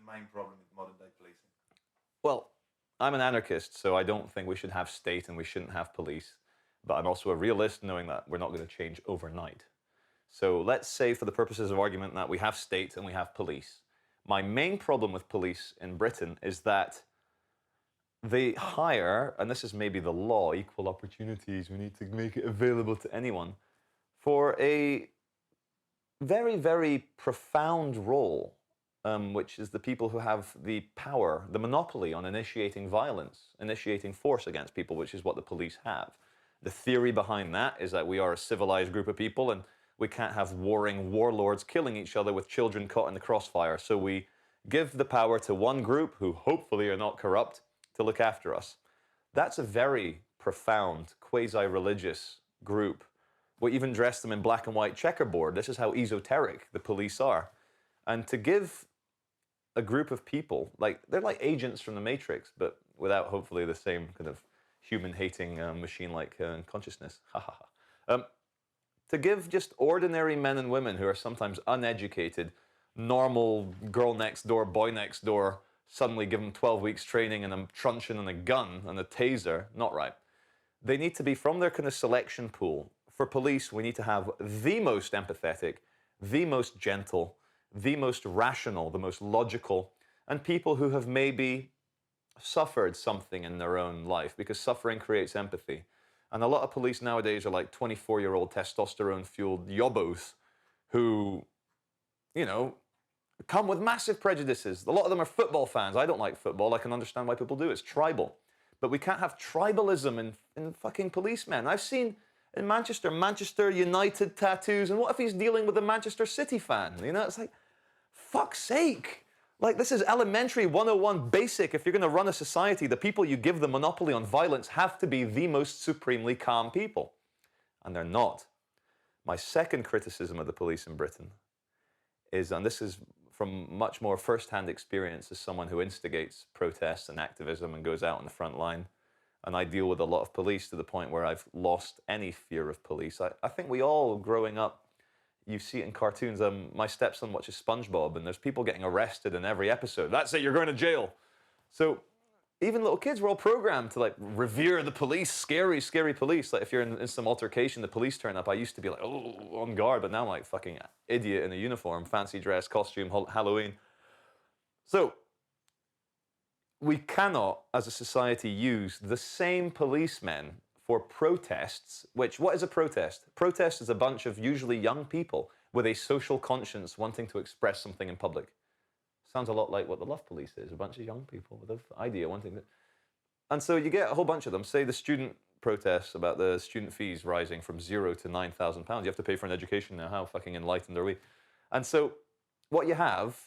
main problem with modern day policing? Well, I'm an anarchist, so I don't think we should have state and we shouldn't have police. But I'm also a realist, knowing that we're not going to change overnight. So let's say, for the purposes of argument, that we have state and we have police. My main problem with police in Britain is that they hire, and this is maybe the law, equal opportunities, we need to make it available to anyone, for a very, very profound role, which is the people who have the power, the monopoly on initiating violence, initiating force against people, which is what the police have. The theory behind that is that we are a civilized group of people and we can't have warring warlords killing each other with children caught in the crossfire. So we give the power to one group, who hopefully are not corrupt, to look after us. That's a very profound, quasi-religious group. We even dress them in black and white checkerboard. This is how esoteric the police are. And to give a group of people, like, they're like agents from the Matrix, but without hopefully the same kind of human-hating machine-like consciousness. To give just ordinary men and women who are sometimes uneducated, normal girl next door, boy next door, suddenly give them 12 weeks training and a truncheon and a gun and a taser, not right. They need to be from their kind of selection pool. For police, we need to have the most empathetic, the most gentle, the most rational, the most logical, and people who have maybe suffered something in their own life, because suffering creates empathy. And a lot of police nowadays are like 24-year-old testosterone-fueled yobbos who, you know, come with massive prejudices. A lot of them are football fans. I don't like football. I can understand why people do. It's tribal. But we can't have tribalism in fucking policemen. I've seen in Manchester United tattoos, and what if he's dealing with a Manchester City fan? You know, it's like, fuck's sake. Like, this is elementary 101 basic. If you're going to run a society, the people you give the monopoly on violence have to be the most supremely calm people. And they're not. My second criticism of the police in Britain is, and this is from much more first-hand experience as someone who instigates protests and activism and goes out on the front line, and I deal with a lot of police to the point where I've lost any fear of police. I think we all, growing up, you see it in cartoons. My stepson watches SpongeBob, and there's people getting arrested in every episode. That's it, you're going to jail. So even little kids were all programmed to, like, revere the police, scary, scary police. Like, if you're in some altercation, the police turn up, I used to be like, oh, on guard, but now I'm like fucking idiot in a uniform, fancy dress, costume, Halloween. So we cannot, as a society, use the same policemen for protests, which, what is a protest? Protest is a bunch of usually young people with a social conscience wanting to express something in public. Sounds a lot like what the Love Police is, a bunch of young people with an idea wanting to... And so you get a whole bunch of them. Say the student protests about the student fees rising from £0 to £9,000. You have to pay for an education now. How fucking enlightened are we? And so what you have,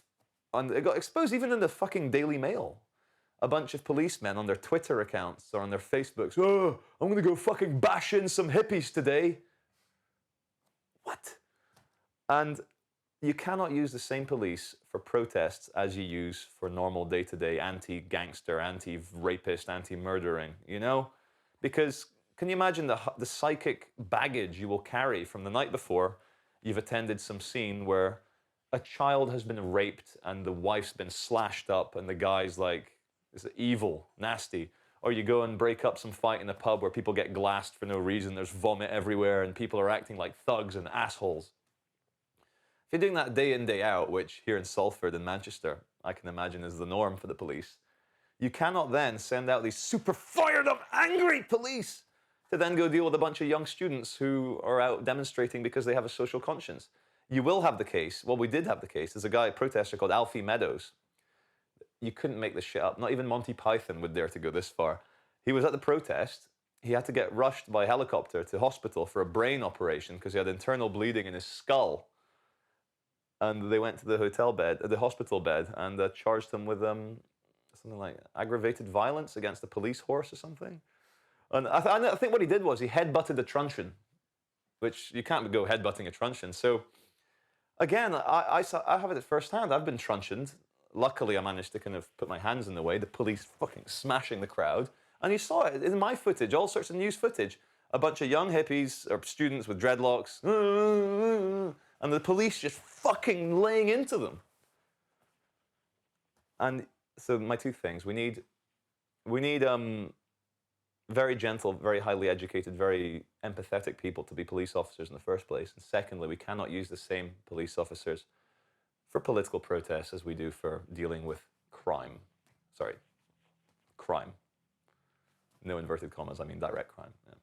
and it got exposed even in the fucking Daily Mail, a bunch of policemen on their Twitter accounts or on their Facebooks, oh, I'm going to go fucking bash in some hippies today. What? And you cannot use the same police for protests as you use for normal day-to-day anti-gangster, anti-rapist, anti-murdering, you know? Because can you imagine the psychic baggage you will carry from the night before you've attended some scene where a child has been raped and the wife's been slashed up and the guy's like, is evil, nasty. Or you go and break up some fight in a pub where people get glassed for no reason, there's vomit everywhere and people are acting like thugs and assholes. If you're doing that day in, day out, which here in Salford and Manchester, I can imagine is the norm for the police, you cannot then send out these super fired up, angry police to then go deal with a bunch of young students who are out demonstrating because they have a social conscience. You will have the case, well, we did have the case, there's a guy, a protester called Alfie Meadows. You couldn't make this shit up. Not even Monty Python would dare to go this far. He was at the protest. He had to get rushed by helicopter to hospital for a brain operation because he had internal bleeding in his skull. And they went to the hospital bed, and charged him with something like aggravated violence against a police horse or something. And I think what he did was he headbutted a truncheon, which you can't go headbutting a truncheon. So again, I have it firsthand. I've been truncheoned. Luckily, I managed to kind of put my hands in the way, the police fucking smashing the crowd. And you saw it in my footage, all sorts of news footage. A bunch of young hippies or students with dreadlocks, and the police just fucking laying into them. And so my two things: we need very gentle, very highly educated, very empathetic people to be police officers in the first place. And secondly, we cannot use the same police officers for political protests as we do for dealing with crime. Sorry, crime. No inverted commas, I mean direct crime. Yeah.